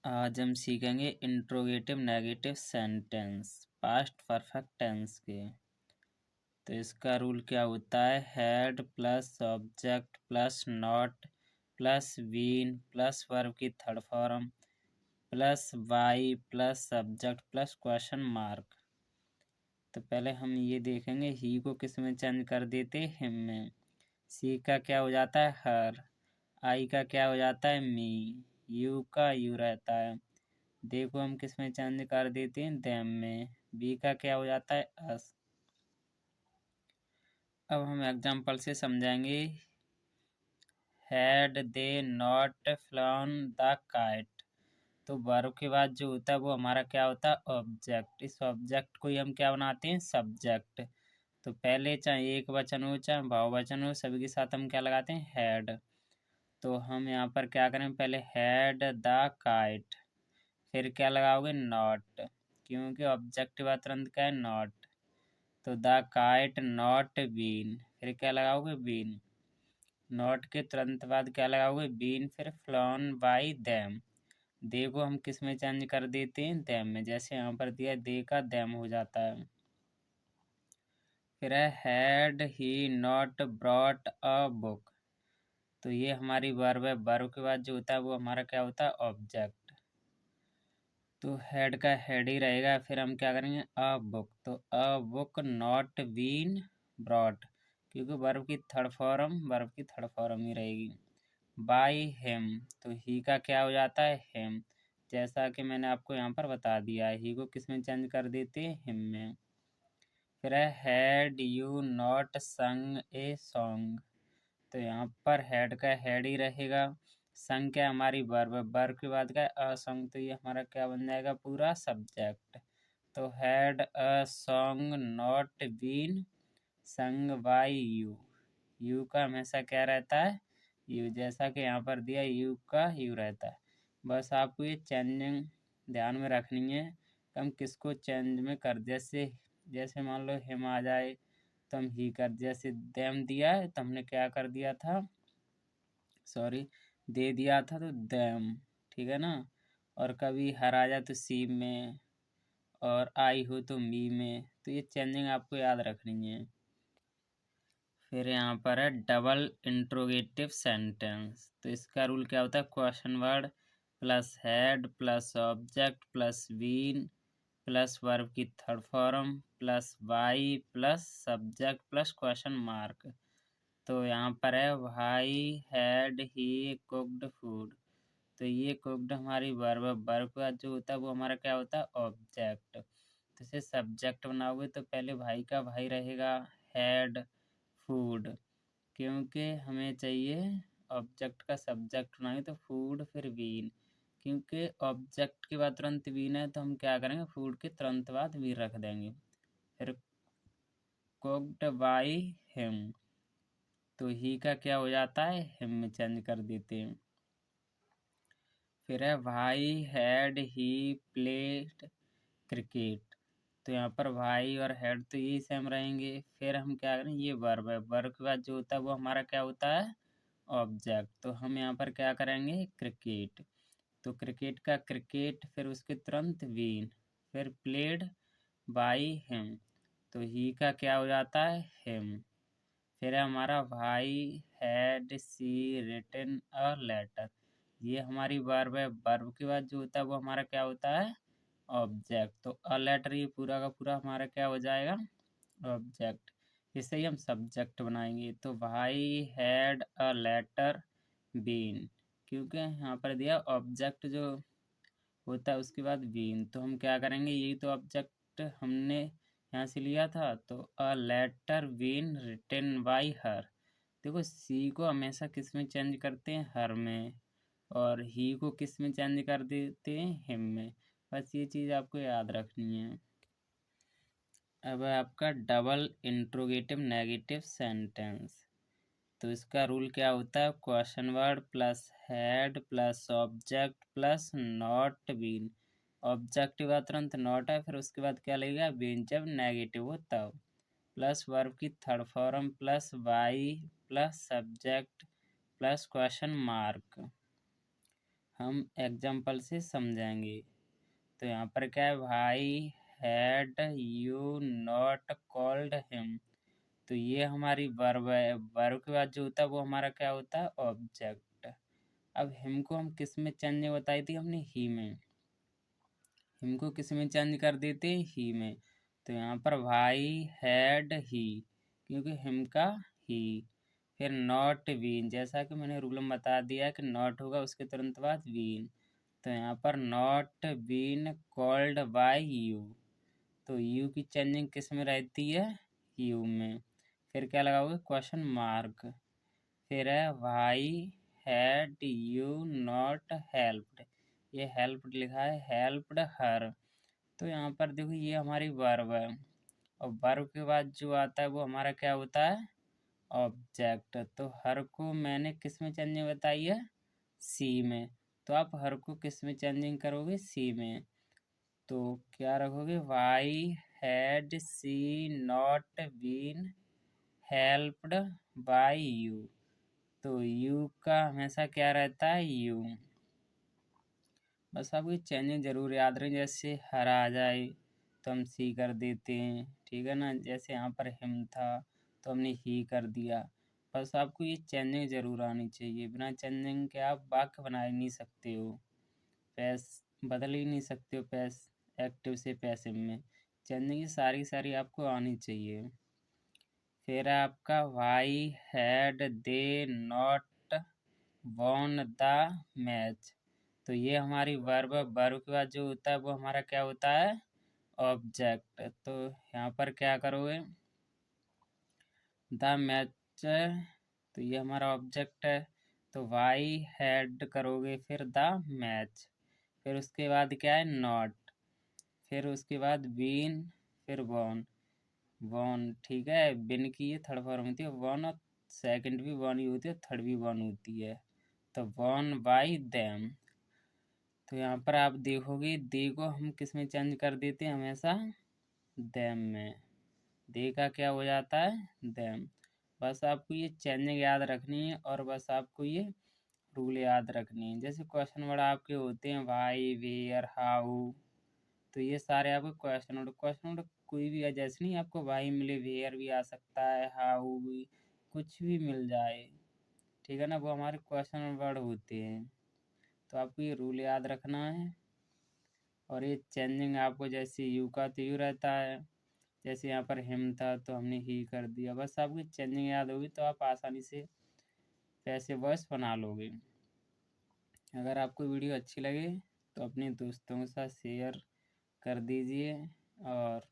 आज हम सीखेंगे interrogative negative sentence past perfect tense के। तो इसका रूल क्या होता है? Had plus object plus not plus been plus verb की third form plus Y plus subject plus question mark. तो पहले हम ये देखेंगे ही को किस में चेंज कर देते? हिम में। सी का क्या हो जाता है? हर। आई का क्या हो जाता है? मी। यू का यू रहता है। देखो हम किस में चेंज कर देते हैं? देम में। बी का क्या हो जाता है? अस। अब हम एग्जाम्पल से समझाएंगे। Had they not flown the kite. तो वर्ब के बाद जो होता है वो हमारा क्या होता है? ऑब्जेक्ट। इस ऑब्जेक्ट को ही हम क्या बनाते हैं? सब्जेक्ट। तो पहले चाहे एक वचन हो चाहे बहुवचन हो, सभी के साथ हम क्या लगाते हैं? हैड। तो हम यहाँ पर क्या करें? पहले हैड द काइट, फिर क्या लगाओगे? नॉट, क्योंकि ऑब्जेक्ट के बाद तुरंत क्या है? नॉट। तो द काइट नॉट बीन, फिर क्या लगाओगे? बीन। नॉट के तुरंत बाद क्या लगाओगे? बीन, फिर फ्लॉन बाई देम। देखो हम किस में चेंज कर देते हैं? देम में। जैसे यहाँ पर दिया दे का देम हो जाता है। फिर है had he not brought a book. तो ये हमारी वर्ब है। वर्ब के बाद जो होता है वो हमारा क्या होता है? ऑब्जेक्ट। तो हेड का हेड ही रहेगा। फिर हम क्या करेंगे? A book. तो a book not been brought, क्योंकि वर्ब की थर्ड फॉर्म ही रहेगी। बाई हिम, तो ही का क्या हो जाता है? हिम। जैसा कि मैंने आपको यहाँ पर बता दिया है, ही को किस में चेंज कर देते हैं? हिम में। फिर है हैड यू नॉट संग ए सॉन्ग। तो यहाँ पर हेड का हेड ही रहेगा। संग क्या हमारी वर्ब, वर्ब के बाद का असंग, तो ये हमारा क्या बन जाएगा? पूरा सब्जेक्ट। तो had a song not been sung by you. You का हमेशा क्या रहता है? यू। जैसा कि यहाँ पर दिया यू का यू रहता है। बस आपको ये चेंजिंग ध्यान में रखनी है कि हम किसको चेंज में कर, जैसे जैसे मान लो हिम आ जाए तो हम ही कर, जैसे देम दिया है तो हमने क्या कर दिया था? सॉरी, दे दिया था तो देम। ठीक है ना? और कभी हर आ जाए तो सी में, और आई हो तो मी में। तो ये चेंजिंग आपको याद रखनी है। फिर यहाँ पर है डबल इंट्रोगेटिव सेंटेंस। तो इसका रूल क्या होता है? Question word plus had plus object plus been plus verb की third form plus Y plus subject plus question mark. तो यहाँ पर है भाई हैड ही कुक्ड फूड। तो ये कुक्ड हमारी वर्ब, वर्ब का जो होता है वो हमारा क्या होता है? ऑब्जेक्ट। तो इसे सब्जेक्ट बनाओगे तो पहले भाई का भाई रहेगा, हैड फूड, क्योंकि हमें चाहिए ऑब्जेक्ट का सब्जेक्ट बनाए तो फूड, फिर बीन, क्योंकि ऑब्जेक्ट के बाद तुरंत बीन है तो हम क्या करेंगे? फूड के तुरंत बाद बीन रख देंगे। फिर कुक्ड बाई हिम, तो ही का क्या हो जाता है? हिम में चेंज कर देते हैं। फिर है भाई हैड ही प्लेड क्रिकेट। तो यहाँ पर भाई और हेड तो यही सेम रहेंगे। फिर हम क्या करें? ये वर्ब है, वर्ब के बाद जो होता है वो हमारा क्या होता है? ऑब्जेक्ट। तो हम यहाँ पर क्या करेंगे? क्रिकेट। तो क्रिकेट का क्रिकेट, फिर उसके तुरंत बीन, फिर प्लेड बाई हिम, तो ही का क्या हो जाता है? हिम। फिर है हमारा भाई had she written a letter. ये हमारी वर्ब है, वर्ब के बाद जो होता है वो हमारा क्या होता है? ऑब्जेक्ट। तो अ लेटर ये पूरा का पूरा हमारा क्या हो जाएगा? ऑब्जेक्ट। इसे ही हम सब्जेक्ट बनाएंगे। तो भाई हैड अ लेटर बीन, क्योंकि यहाँ पर दिया ऑब्जेक्ट जो होता है उसके बाद बीन, तो हम क्या करेंगे? यही तो ऑब्जेक्ट हमने यहाँ से लिया था। तो a letter been written by her. देखो सी को हमेशा किस में चेंज करते हैं? हर में। और ही को किस में चेंज कर देते हैं? हिम में। बस ये चीज़ आपको याद रखनी है। अब है आपका डबल इंट्रोगेटिव नेगेटिव सेंटेंस। तो इसका रूल क्या होता है? Question word plus had plus object plus not been. Object के बाद तुरंत नॉट है, फिर उसके बाद क्या लगेगा? बीन, जब नेगेटिव हो तब, प्लस वर्ब की third form plus Y plus subject plus question mark. हम एग्जाम्पल से समझाएंगे। तो यहाँ पर क्या है, भाई had you not called him, तो ये हमारी वर्ब है। वर्ब के बाद जो होता है वो हमारा क्या होता है, ऑब्जेक्ट। अब हिम को हम किस में चेंज बताई थी हमने, ही में। हिम को किस में चेंज कर देते, ही में। तो यहाँ पर भाई हैड ही, क्योंकि हिम का ही। फिर नॉट बीन, जैसा कि मैंने रूल में बता दिया कि नॉट होगा उसके तुरंत बाद बीन। तो यहाँ पर not been called by you, तो यू की चेंजिंग किस में रहती है, यू में। फिर क्या लगाओगे, क्वेश्चन मार्क। फिर है why had you not helped, ये हेल्प्ड लिखा है, हेल्प्ड हर। तो यहाँ पर देखो ये हमारी वर्ब है, और वर्ब के बाद जो आता है वो हमारा क्या होता है, ऑब्जेक्ट। तो हर को मैंने किस में चेंजिंग बताई है, सी में। तो आप हर को किस में चेंजिंग करोगे, सी में। तो क्या रखोगे, why had she not been helped by you, तो यू का हमेशा क्या रहता है, यू। बस आपको चेंजिंग जरूर याद रहे, जैसे हर आ जाए तो हम सी कर देते हैं, ठीक है ना। जैसे यहाँ पर हिम था तो हमने ही कर दिया। बस आपको ये चेंजिंग जरूर आनी चाहिए, बिना चेंजिंग के आप वाक्य बना ही नहीं सकते हो, पैस बदल ही नहीं सकते हो, पैस एक्टिव से पैसिव में। चेंजिंग ये सारी आपको आनी चाहिए। फिर आपका why had they not won the match, तो ये हमारी वर्ब है। वर्ब के बाद जो होता है वो हमारा क्या होता है, ऑब्जेक्ट। तो यहाँ पर क्या करोगे, द मैच, तो ये हमारा ऑब्जेक्ट है। तो वाई हैड करोगे, फिर द मैच, फिर उसके बाद क्या है, नॉट, फिर उसके बाद बीन, फिर वॉन। वॉन, ठीक है, बिन की ये थर्ड फॉर्म होती है वॉन, और सेकंड भी वॉन ही होती है, थर्ड भी वॉन होती है। तो वॉन बाई देम। तो यहाँ पर आप देखोगे दे को हम किस में चेंज कर देते हैं, हमेशा देम में। दे का क्या हो जाता है, देम। बस आपको ये चेंजिंग याद रखनी है, और बस आपको ये रूल याद रखनी है। जैसे क्वेश्चन वर्ड आपके होते हैं वाई, वेयर, हाउ, तो ये सारे आपके क्वेश्चन वर्ड। क्वेश्चन वर्ड कोई भी है, जैसे नहीं आपको वाई मिले, वेयर भी आ सकता है, हाउ भी, कुछ भी मिल जाए, ठीक है ना, वो हमारे क्वेश्चन वर्ड होते हैं। तो आपको ये रूल याद रखना है। और ये चेंजिंग आपको जैसे यू का तो यू रहता है, जैसे यहाँ पर हिम था तो हमने ही कर दिया। बस आपकी चेंजिंग याद होगी तो आप आसानी से पैसे वॉइस बना लोगे। अगर आपको वीडियो अच्छी लगे तो अपने दोस्तों के साथ शेयर कर दीजिए, और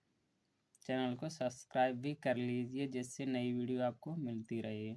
चैनल को सब्सक्राइब भी कर लीजिए, जिससे नई वीडियो आपको मिलती रहे।